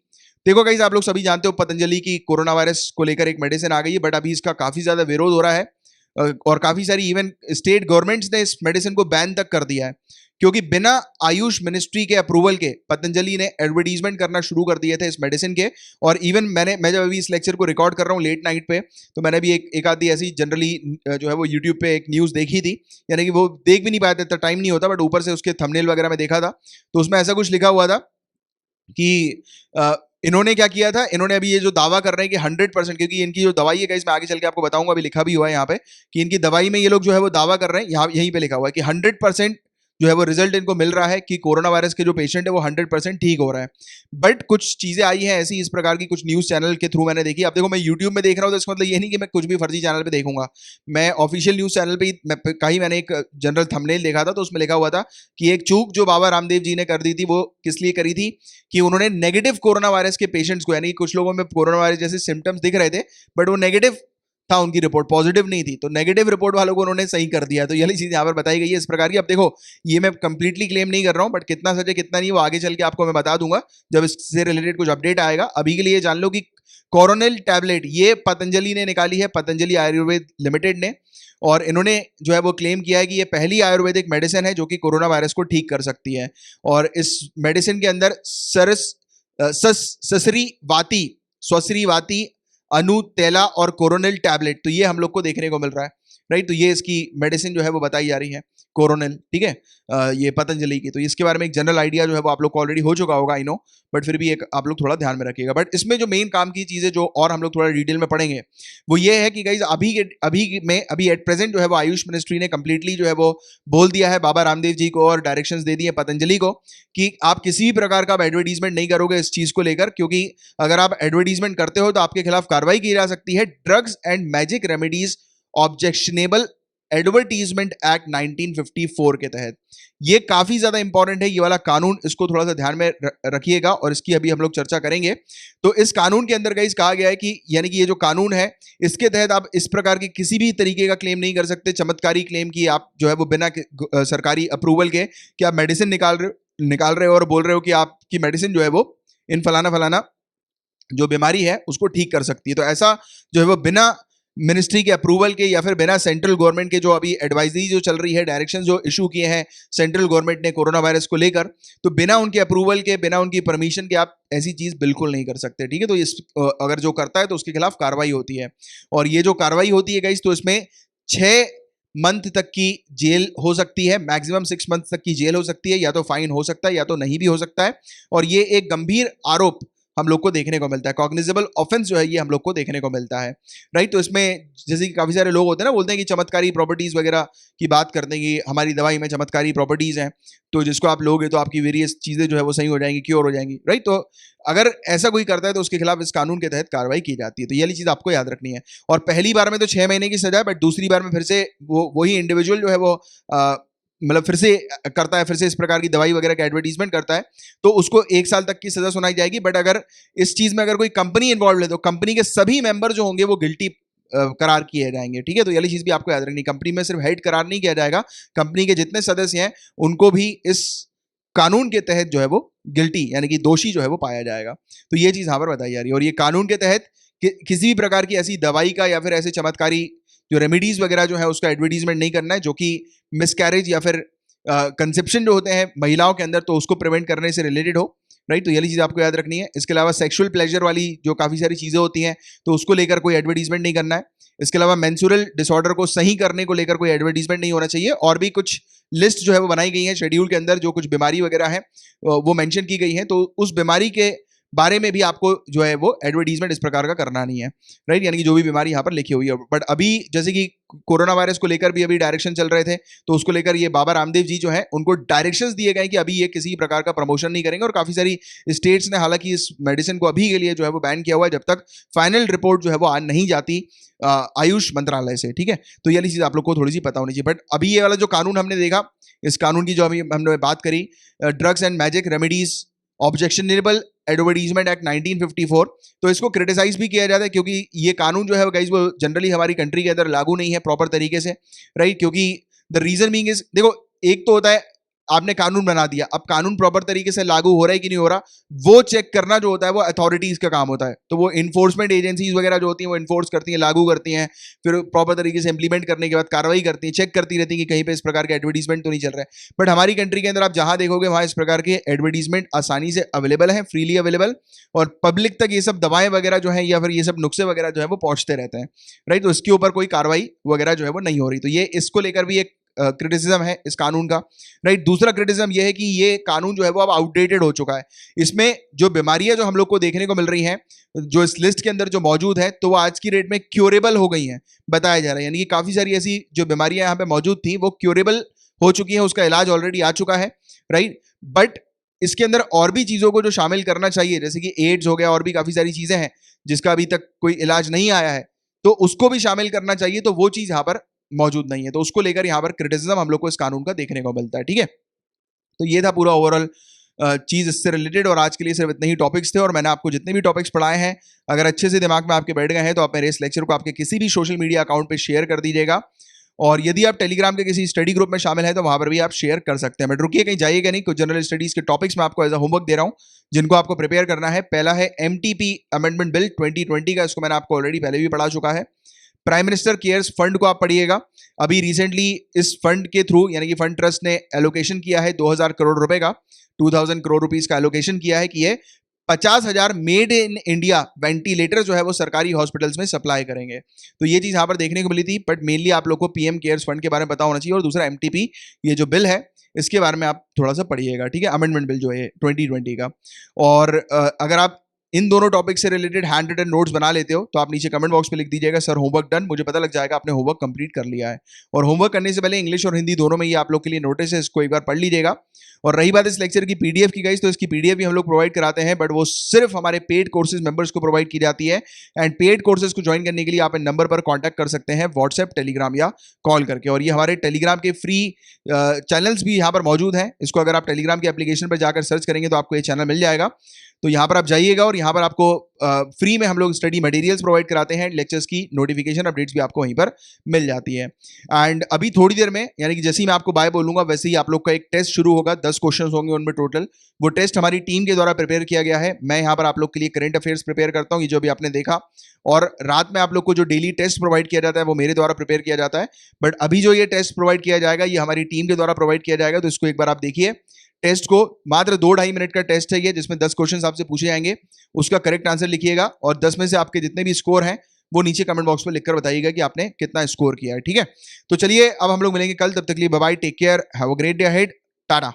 देखो गाइस, आप लोग सभी जानते हो पतंजलि की कोरोना वायरस को लेकर एक मेडिसिन आ गई है, बट अभी इसका काफी ज्यादा विरोध हो रहा है और काफी सारी इवन स्टेट गवर्नमेंट्स ने इस मेडिसिन को बैन तक कर दिया है, क्योंकि बिना आयुष मिनिस्ट्री के अप्रूवल के पतंजलि ने एडवर्टीजमेंट करना शुरू कर दिए थे इस मेडिसिन के। और इवन मैं जब अभी इस लेक्चर को रिकॉर्ड कर रहा हूँ लेट नाइट पे, तो मैंने भी एक आधी ऐसी जनरली जो है वो यूट्यूब पे एक न्यूज़ देखी थी, यानी कि वो देख भी नहीं पाया था, टाइम नहीं होता, बट ऊपर से उसके थंबनेल वगैरह में देखा था, तो उसमें ऐसा कुछ लिखा हुआ था कि इन्होंने क्या किया था, इन्होंने अभी ये जो दावा कर रहे हैं कि 100%, क्योंकि इनकी जो दवाई है गाइस मैं आगे चल के आपको बताऊंगा, अभी लिखा भी हुआ है यहाँ पे कि इनकी दवाई में ये लोग जो है वो दावा कर रहे हैं, यहाँ यहीं पे लिखा हुआ है कि 100% जो है वो रिजल्ट इनको मिल रहा है कि कोरोना वायरस के जो पेशेंट है वो 100% ठीक हो रहा है। बट कुछ चीजें आई हैं ऐसी इस प्रकार की, कुछ न्यूज चैनल के थ्रू मैंने देखी। अब देखो मैं यूट्यूब में देख रहा हूँ तो इसका मतलब ये नहीं कि मैं कुछ भी फर्जी चैनल पे देखूंगा, मैं ऑफिशियल न्यूज चैनल पे कहीं मैंने एक जनरल थंबनेल देखा था, तो उसमें लिखा हुआ था कि एक चूक जो बाबा रामदेव जी ने कर दी थी वो किस लिए करी थी, कि उन्होंने नेगेटिव कोरोना वायरस के पेशेंट्स को, यानी कुछ लोगों में कोरोना वायरस जैसे सिम्टम्स दिख रहे थे बट वो नेगेटिव था, उनकी रिपोर्ट पॉजिटिव नहीं थी, तो नेगेटिव रिपोर्ट वालों को उन्होंने सही कर दिया। तो यही चीज यहाँ पर बताई गई है इस प्रकार की। अब देखो ये मैं कंप्लीटली क्लेम नहीं कर रहा हूँ, बट कितना सच है कितना नहीं वो आगे चल के आपको मैं बता दूंगा जब इससे रिलेटेड कुछ अपडेट आएगा। अभी के लिए जान लो कि कोरोनिल टैबलेट ये पतंजलि ने निकाली है, पतंजलि आयुर्वेद लिमिटेड ने, और इन्होंने जो है वो क्लेम किया है कि ये पहली आयुर्वेदिक मेडिसिन है जो कि कोरोना वायरस को ठीक कर सकती है। और इस मेडिसिन के अंदर ससरी वाती, स्वसरी वाती, अनु तेला और कोरोनिल टैबलेट, तो ये हम लोग को देखने को मिल रहा है, राइट। तो ये इसकी मेडिसिन जो है वो बताई जा रही है, कोरोनिल, ठीक है, ये पतंजलि की। तो इसके बारे में एक जनरल आइडिया जो है वो आप लोग को ऑलरेडी हो चुका होगा, आई नो, बट फिर भी एक आप लोग थोड़ा ध्यान में रखिएगा। बट इसमें जो मेन काम की चीजें जो और हम लोग थोड़ा डिटेल में पढ़ेंगे वो ये है कि गाइज अभी एट प्रेजेंट जो है वो आयुष मिनिस्ट्री ने कंप्लीटली जो है वो बोल दिया है बाबा रामदेव जी को और डायरेक्शंस दे दिए पतंजलि को कि आप किसी भी प्रकार का एडवर्टीजमेंट नहीं करोगे इस चीज को लेकर, क्योंकि अगर आप एडवर्टीजमेंट करते हो तो आपके खिलाफ कार्रवाई की जा सकती है। Drugs and magic remedies objectionable advertisement act 1954 के तहत। ये काफी ज्यादा इंपॉर्टेंट है ये वाला कानून, इसको थोड़ा सा ध्यान में रखिएगा और इसकी अभी हम लोग चर्चा करेंगे। तो इस कानून के अंदर गाइस कहा गया है कि यानी कि ये जो कानून है इसके तहत आप इस प्रकार की किसी भी तरीके का क्लेम नहीं कर सकते, चमत्कारी क्लेम की आप जो है वो बिना सरकारी अप्रूवल के कि आप मेडिसिन निकाल रहे हो और बोल रहे हो कि आपकी मेडिसिन जो है वो इन फलाना फलाना जो बीमारी है उसको ठीक कर सकती है। तो ऐसा जो है वो बिना मिनिस्ट्री के अप्रूवल के या फिर बिना सेंट्रल गवर्नमेंट के जो अभी एडवाइजरी जो चल रही है, डायरेक्शन जो इशू किए हैं सेंट्रल गवर्नमेंट ने कोरोना वायरस को लेकर, तो बिना उनके अप्रूवल के, बिना उनकी परमिशन के आप ऐसी चीज बिल्कुल नहीं कर सकते, ठीक है। तो इस अगर जो करता है तो उसके खिलाफ कार्रवाई होती है, और ये जो कार्रवाई होती है गाइस तो इसमें 6 मंथ तक की जेल हो सकती है, मैक्सिमम 6 मंथ तक की जेल हो सकती है, या तो फाइन हो सकता है या तो नहीं भी हो सकता है। और ये एक गंभीर आरोप हम लोग को देखने को मिलता है, कॉग्निजेबल ऑफेंस जो है ये हम लोग को देखने को मिलता है, राइट। तो इसमें जैसे कि काफी सारे लोग होते हैं ना, बोलते हैं कि चमत्कारी प्रॉपर्टीज वगैरह की बात करते हैं कि हमारी दवाई में चमत्कारी प्रॉपर्टीज हैं, तो जिसको आप लोगे तो आपकी वेरियस चीजें जो है वो सही हो जाएंगी, क्योर हो जाएंगी, राइट। तो अगर ऐसा कोई करता है तो उसके खिलाफ इस कानून के तहत कार्रवाई की जाती है। तो ये वाली चीज आपको याद रखनी है। और पहली बार में तो 6 महीने की सजा है, बट दूसरी बार में फिर से वही इंडिविजुअल जो है वो मतलब फिर से करता है, फिर से इस प्रकार की दवाई वगैरह का एडवर्टीजमेंट करता है तो उसको 1 साल तक की सजा सुनाई जाएगी। बट अगर इस चीज में अगर कोई कंपनी इन्वॉल्व है तो कंपनी के सभी मेंबर जो होंगे वो गिल्टी करार किए जाएंगे, ठीक है। तो ये चीज भी आपको याद रखनी, कंपनी में सिर्फ हेड करार नहीं किया जाएगा, कंपनी के जितने सदस्य हैं उनको भी इस कानून के तहत जो है वो गिल्टी यानी कि दोषी जो है वो पाया जाएगा। तो ये चीज यहां पर बताई जा रही है। और ये कानून के तहत किसी भी प्रकार की ऐसी दवाई का या फिर ऐसे चमत्कारी जो रेमेडीज वगैरह जो है उसका एडवर्टीजमेंट नहीं करना है, जो कि मिसकैरेज या फिर कंसेप्शन जो होते हैं महिलाओं के अंदर तो उसको प्रिवेंट करने से रिलेटेड हो, राइट। तो ये चीज आपको याद रखनी है। इसके अलावा सेक्सुअल प्लेजर वाली जो काफी सारी चीजें होती हैं तो उसको लेकर कोई एडवर्टीजमेंट नहीं करना है। इसके अलावा मेंस्ट्रुअल डिसऑर्डर को सही करने को लेकर कोई एडवर्टीजमेंट नहीं होना चाहिए। और भी कुछ लिस्ट जो है वो बनाई गई है शेड्यूल के अंदर, जो कुछ बीमारी वगैरह है वो मेंशन की गई है, तो उस बीमारी के बारे में भी आपको जो है वो एडवर्टीजमेंट इस प्रकार का करना नहीं है, राइट। यानी कि जो भी बीमारी यहाँ पर लिखी हुई है। बट अभी जैसे कि कोरोना वायरस को लेकर भी अभी डायरेक्शन चल रहे थे, तो उसको लेकर ये बाबा रामदेव जी जो है उनको डायरेक्शंस दिए गए कि अभी ये किसी प्रकार का प्रमोशन नहीं करेंगे। और काफी सारी स्टेट्स ने हालांकि इस मेडिसिन को अभी के लिए जो है वो बैन किया हुआ है, जब तक फाइनल रिपोर्ट जो है वो आज नहीं जाती आयुष मंत्रालय से, ठीक है। तो ये चीज आप लोग को थोड़ी सी पता होनी चाहिए। बट अभी ये वाला जो कानून हमने देखा, इस कानून की जो अभी हमने बात करी, drugs and magic remedies objectionable advertisement act 1954, तो इसको क्रिटिसाइज भी किया जाता है क्योंकि ये कानून जो है गाइस वो जनरली हमारी कंट्री के अंदर लागू नहीं है प्रॉपर तरीके से, राइट। क्योंकि द रीजन बीइंग इज, देखो एक तो होता है आपने कानून बना दिया, अब कानून प्रॉपर तरीके से लागू हो रहा है कि नहीं हो रहा वो चेक करना जो होता है वो अथॉरिटीज का काम होता है। तो वो इन्फोर्समेंट एजेंसीज वगैरह जो होती हैं वो इन्फोर्स करती हैं, लागू करती हैं, फिर प्रॉपर तरीके से इंप्लीमेंट करने के बाद कार्रवाई करती हैं, चेक करती रहती हैं कि कहीं पे इस प्रकार के एडवर्टीजमेंट तो नहीं चल रहा है। बट हमारी कंट्री के अंदर आप जहां देखोगे वहां इस प्रकार के एडवर्टीजमेंट आसानी से अवेलेबल है, फ्रीली अवेलेबल, और पब्लिक तक ये सब दवाएं वगैरह जो है या फिर ये सब नुस्खे वगैरह जो है वो पहुंचते रहते हैं, राइट। तो इसके ऊपर कोई कार्रवाई वगैरह जो है वो नहीं हो रही। तो ये इसको लेकर भी एक क्रिटिसिज्म है इस कानून का, राइट। दूसरा क्रिटिसिज्म ये है कि ये कानून जो है वो अब आउटडेटेड हो चुका है। इसमें जो बीमारियां जो हम लोग को देखने को मिल रही हैं जो इस लिस्ट के अंदर जो मौजूद है तो वो आज की डेट में क्योरेबल हो गई हैं, बताया जा रहा है। यानी कि काफी सारी ऐसी जो बीमारियां यहाँ पे मौजूद थी वो क्योरेबल हो चुकी हैं, उसका इलाज ऑलरेडी आ चुका है, राइट। बट इसके अंदर और भी चीजों को जो शामिल करना चाहिए, जैसे कि एड्स हो गया, और भी काफी सारी चीजें हैं जिसका अभी तक कोई इलाज नहीं आया है, तो उसको भी शामिल करना चाहिए, तो वो चीज यहाँ पर मौजूद नहीं है। तो उसको लेकर यहाँ पर क्रिटिसिज्म हम लोग को इस कानून का देखने को मिलता है, ठीक है। तो ये था पूरा ओवरऑल चीज इससे रिलेटेड, और आज के लिए सिर्फ इतने ही टॉपिक्स थे। और मैंने आपको जितने भी टॉपिक्स पढ़ाए हैं अगर अच्छे से दिमाग में आपके बैठ गए हैं तो आप मेरे इस लेक्चर को आपके किसी भी सोशल मीडिया अकाउंट पे शेयर कर दीजिएगा। और यदि आप टेलीग्राम के किसी स्टडी ग्रुप में शामिल हैं तो वहां पर भी आप शेयर कर सकते हैं। बट रुकिए, कहीं जाइएगा नहीं, कुछ जनरल स्टडीज के टॉपिक्स में आपको एज अ होमवर्क दे रहा हूं जिनको आपको प्रिपेयर करना है। पहला है एमटीपी अमेंडमेंट बिल 2020 का, इसको मैंने आपको ऑलरेडी पहले भी पढ़ा चुका है। प्राइम मिनिस्टर केयर्स फंड को आप पढ़िएगा। अभी रिसेंटली इस फंड के थ्रू यानी कि फंड ट्रस्ट ने एलोकेशन किया है 2000 करोड़ रुपए का, 2000 करोड़ रुपीस का एलोकेशन किया है कि ये 50,000 मेड इन इंडिया वेंटिलेटर जो है वो सरकारी हॉस्पिटल्स में सप्लाई करेंगे। तो ये चीज यहां पर देखने को मिली थी, बट मेनली आप लोग को पीएम केयर्स फंड के बारे में पता होना चाहिए। और दूसरा एमटीपी, ये जो बिल है इसके बारे में आप थोड़ा सा पढ़िएगा, ठीक है, अमेंडमेंट बिल जो है 2020 का। और अगर आप इन दोनों टॉपिक से रिलेटेड हैंड रिटन नोट्स बना लेते हो तो आप नीचे कमेंट बॉक्स में लिख दीजिएगा सर होमवर्क डन, मुझे पता लग जाएगा आपने होमवर्क कंप्लीट कर लिया है। और होमवर्क करने से पहले इंग्लिश और हिंदी दोनों में ये आप लोग के लिए नोटिस है, इसको एक बार पढ़ लीजिएगा। और रही बात इस लेक्चर की पीडीएफ की, गाइस, तो इसकी पीडीएफ भी हम लोग प्रोवाइड कराते हैं, बट वो सिर्फ हमारे पेड कोर्सेज मेंबर्स को प्रोवाइड की जाती है। एंड पेड कोर्सेज को ज्वाइन करने के लिए आप इन नंबर पर कांटेक्ट कर सकते हैं, व्हाट्सएप, टेलीग्राम या कॉल करके। और ये हमारे टेलीग्राम के फ्री चैनल्स भी यहाँ पर मौजूद हैं। इसको अगर आप टेलीग्राम के एप्लीकेशन पर जाकर सर्च करेंगे तो आपको ये चैनल मिल जाएगा। तो यहाँ पर आप जाइएगा और यहाँ पर आपको फ्री में हम लोग स्टडी मटेरियल्स प्रोवाइड कराते हैं, लेक्चर्स की नोटिफिकेशन अपडेट्स भी आपको वहीं पर मिल जाती है। एंड अभी थोड़ी देर में, यानी कि जैसे ही मैं आपको बाय बोलूंगा वैसे ही आप लोग का एक टेस्ट शुरू होगा, 10 क्वेश्चन होंगे उनमें टोटल। वो टेस्ट हमारी टीम के द्वारा प्रिपेयर किया गया है। मैं यहाँ पर आप लोग के लिए करंट अफेयर्स प्रिपेयर करता हूँ, ये जो भी आपने देखा। और रात में आप लोग को जो डेली टेस्ट प्रोवाइड किया जाता है वो मेरे द्वारा प्रिपेयर किया जाता है। बट अभी जो ये टेस्ट प्रोवाइड किया जाएगा ये हमारी टीम के द्वारा प्रोवाइड किया जाएगा। तो इसको एक बार आप देखिए। टेस्ट को मात्र 2-2.5 मिनट का टेस्ट है ये, जिसमें 10 क्वेश्चन आपसे पूछे जाएंगे, उसका करेक्ट आंसर लिखिएगा और 10 में से आपके जितने भी स्कोर हैं वो नीचे कमेंट बॉक्स में लिखकर बताइएगा कि आपने कितना स्कोर किया है, ठीक है। तो चलिए अब हम लोग मिलेंगे कल, तब तक के लिए bye bye, take care, have a great day ahead, Tata.